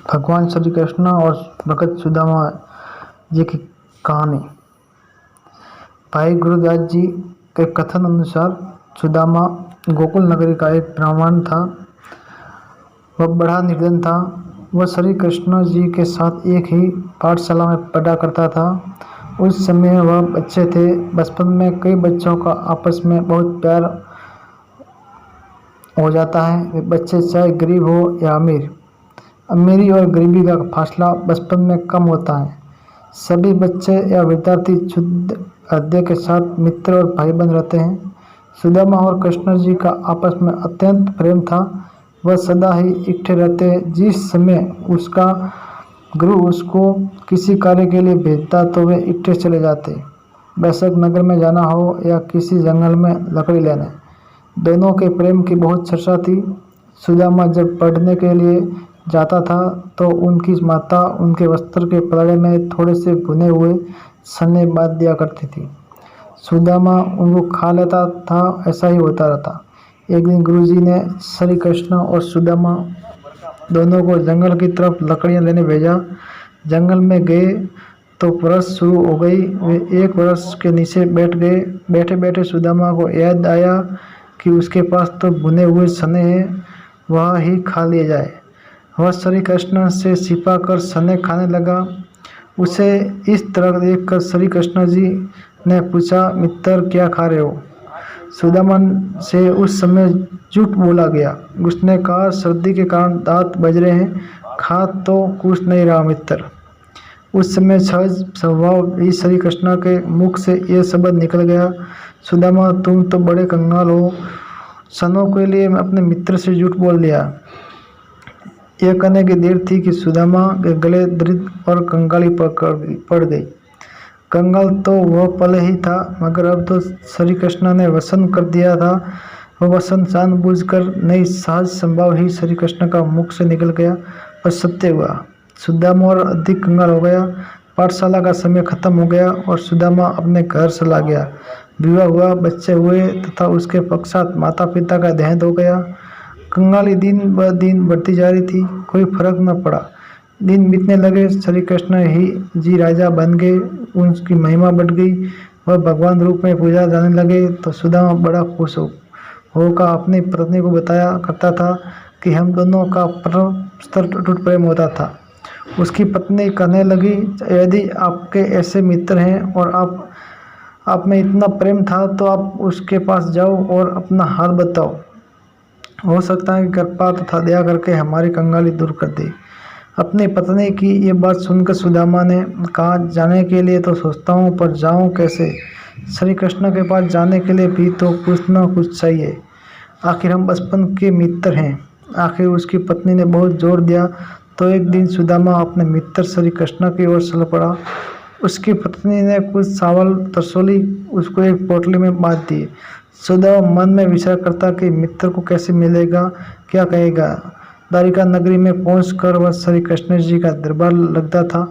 भगवान श्री कृष्ण और भगत सुदामा जी की कहानी। भाई गुरुदास जी के कथन अनुसार सुदामा गोकुल नगरी का एक ब्राह्मण था। वह बड़ा निर्धन था। वह श्री कृष्ण जी के साथ एक ही पाठशाला में पढ़ा करता था। उस समय वह बच्चे थे। बचपन में कई बच्चों का आपस में बहुत प्यार हो जाता है। वे बच्चे चाहे गरीब हो या अमीर। अमीरी और गरीबी का फासला बचपन में कम होता है। सभी बच्चे या विद्यार्थी शुद्ध हृदय के साथ मित्र और भाई बन रहते हैं। सुदामा और कृष्ण जी का आपस में अत्यंत प्रेम था। वह सदा ही इकट्ठे रहते। जिस समय उसका गुरु उसको किसी कार्य के लिए भेजता तो वे इकट्ठे चले जाते। वैशक नगर में जाना हो या किसी जंगल में लकड़ी लेने, दोनों के प्रेम की बहुत चर्चा थी। सुदामा जब पढ़ने के लिए जाता था तो उनकी माता उनके वस्त्र के पलड़े में थोड़े से भुने हुए सन्ने बांध दिया करती थी। सुदामा उनको खा लेता था। ऐसा ही होता रहता। एक दिन गुरुजी ने श्री कृष्ण और सुदामा दोनों को जंगल की तरफ लकड़ियां लेने भेजा। जंगल में गए तो बरस शुरू हो गई। वे एक बरस के नीचे बैठ गए। बैठे बैठे सुदामा को याद आया कि उसके पास तो भुने हुए सने हैं, वह ही खा लिए जाए। वह श्री कृष्ण से छिपा कर सने खाने लगा। उसे इस तरह देखकर श्री कृष्ण जी ने पूछा, मित्र क्या खा रहे हो? सुदामा से उस समय झूठ बोला गया। उसने कहा, सर्दी के कारण दांत बज रहे हैं, खा तो कुछ नहीं रहा मित्र। उस समय सहज स्वभाव ही श्री कृष्ण के मुख से यह शब्द निकल गया, सुदामा तुम तो बड़े कंगाल हो। सनों के लिए मैं अपने मित्र से झूठ बोल दिया। यह कहने की देर थी कि सुदामा के गले दर्द और कंगाली पड़ गई। कंगाल तो वह पहले ही था, मगर अब तो श्री कृष्ण ने वसन कर दिया था। वह वसन जानबूझकर नहीं, सहज संभव ही श्री कृष्ण का मुख से निकल गया और सत्य हुआ। सुदामा और अधिक कंगाल हो गया। पाठशाला का समय खत्म हो गया और सुदामा अपने घर चला गया। विवाह हुआ, बच्चे हुए तथा उसके पश्चात माता पिता का देहांत हो गया। कंगाली दिन ब दिन बढ़ती जा रही थी। कोई फर्क न पड़ा। दिन बीतने लगे। श्री कृष्ण ही जी राजा बन गए। उनकी महिमा बढ़ गई। वह भगवान रूप में पूजा जाने लगे तो सुदामा बड़ा खुश होकर अपनी पत्नी को बताया करता था कि हम दोनों का परम अटूट प्रेम होता था। उसकी पत्नी कहने लगी, यदि आपके ऐसे मित्र हैं और आप में इतना प्रेम था तो आप उसके पास जाओ और अपना हाल बताओ। हो सकता है कि कृपा तथा दया करके हमारी कंगाली दूर कर दे। अपनी पत्नी की ये बात सुनकर सुदामा ने कहा, जाने के लिए तो सोचता हूँ, पर जाऊँ कैसे? श्री कृष्ण के पास जाने के लिए भी तो कुछ न कुछ चाहिए। आखिर हम बचपन के मित्र हैं। आखिर उसकी पत्नी ने बहुत जोर दिया तो एक दिन सुदामा अपने मित्र श्री कृष्ण की ओर चल पड़ा। उसकी पत्नी ने कुछ चावल तरसोली उसको एक पोटली में बांध दिए। सुदामा मन में विचार करता कि मित्र को कैसे मिलेगा, क्या कहेगा। द्वारिका नगरी में पहुंचकर वह श्री कृष्ण जी का दरबार लगता था।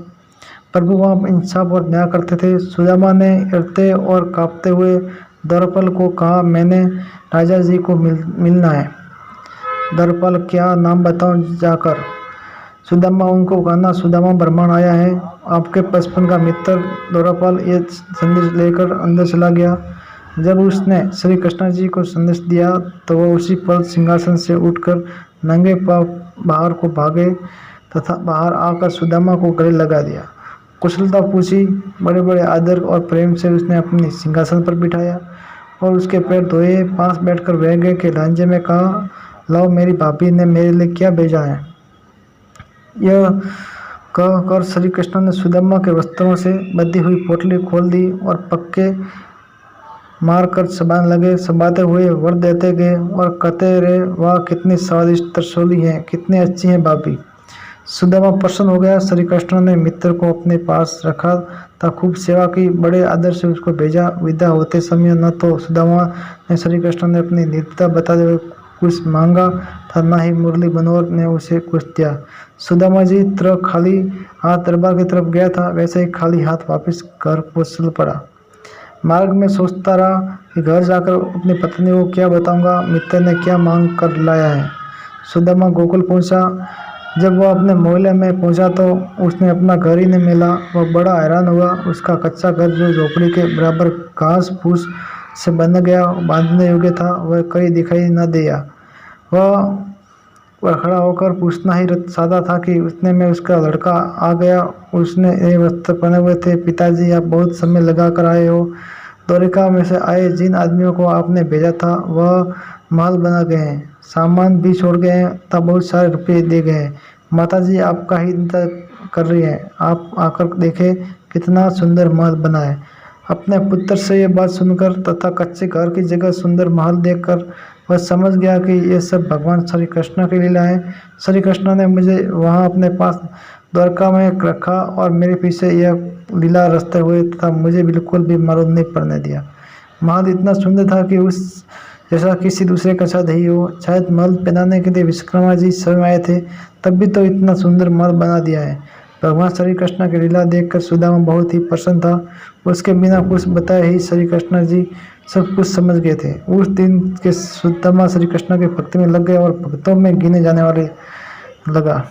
प्रभु वहाँ इंसाफ और न्याय करते थे। सुदामा ने डरते और कांपते हुए द्वारपाल को कहा, मैंने राजा जी को मिलना है। द्वारपाल, क्या नाम बताऊं जाकर? सुदामा उनको कहना, सुदामा ब्राह्मण आया है, आपके बचपन का मित्र। द्वारपाल ये संदेश लेकर अंदर चला गया। जब उसने श्री कृष्ण जी को संदेश दिया तो वह उसी पल सिंहासन से उठकर नंगे पांव बाहर को भागे तथा बाहर आकर सुदामा को गले लगा दिया। कुशलता पूछी। बड़े बड़े आदर और प्रेम से उसने अपने सिंहासन पर बिठाया और उसके पैर धोए। पास बैठकर बह गए कि लांजे में कहा, लाओ मेरी भाभी ने मेरे लिए क्या भेजा है। यह कहकर श्री कृष्ण ने सुदामा के वस्त्रों से बंधी हुई पोटली खोल दी और पक्के मारकर चबाने लगे। चबाते हुए वर देते गए और कहते रहे, वाह कितनी स्वादिष्ट तरसोली है, कितनी अच्छी है भाभी। सुदामा प्रसन्न हो गया। श्री कृष्ण ने मित्र को अपने पास रखा था, खूब सेवा की, बड़े आदर से उसको भेजा। विदा होते समय न तो सुदामा ने श्री कृष्ण ने अपनी निर्भरता बताते हुए कुछ मांगा था, न ही मुरली मनोहर ने उसे कुछ दिया। सुदामा जी तरह खाली हाथ दरबार की तरफ गया था, वैसे ही खाली हाथ वापस घर को चल पड़ा। मार्ग में सोचता रहा कि घर जाकर अपनी पत्नी को क्या बताऊंगा, मित्र ने क्या मांग कर लाया है। सुदामा गोकुल पहुंचा। जब वह अपने मोहल्ले में पहुंचा तो उसने अपना घर ही नहीं मिला। वह बड़ा हैरान हुआ। उसका कच्चा घर जो झोपड़ी के बराबर घास फूस से बन गया बांधने योग्य था, वह कहीं दिखाई न दिया। वह वह खड़ा होकर पूछना ही चाहता था कि उतने में उसका लड़का आ गया। उसने ये वस्त्र पहने हुए थे। पिताजी, आप बहुत समय लगा कर आए हो। द्वारिका में से आए जिन आदमियों को आपने भेजा था वह महल बना गए हैं, सामान भी छोड़ गए हैं, तब बहुत सारे रुपये दे गए हैं। माताजी आपका ही इंतजार कर रही है, आप आकर देखें कितना सुंदर महल बना है। अपने पुत्र से ये बात सुनकर तथा कच्चे घर की जगह सुंदर महल देखकर वह समझ गया कि ये सब भगवान श्री कृष्ण की लीला है। श्री कृष्ण ने मुझे वहाँ अपने पास द्वारका में रखा और मेरे पीछे यह लीला रचते हुए तथा मुझे बिल्कुल भी मालूम नहीं पड़ने दिया। महल इतना सुंदर था कि उस जैसा किसी दूसरे का साथ ही हो। शायद महल बनाने के लिए विश्वकर्मा जी स्वयं आए थे, तब भी तो इतना सुंदर महल बना दिया है। भगवान श्री कृष्ण की लीला देखकर सुदामा बहुत ही प्रसन्न था। उसके बिना कुछ बताए ही श्री कृष्ण जी सब कुछ समझ गए थे। उस दिन के सुदामा श्री कृष्ण की भक्ति में लग गए और भक्तों में गिने जाने वाले लगा।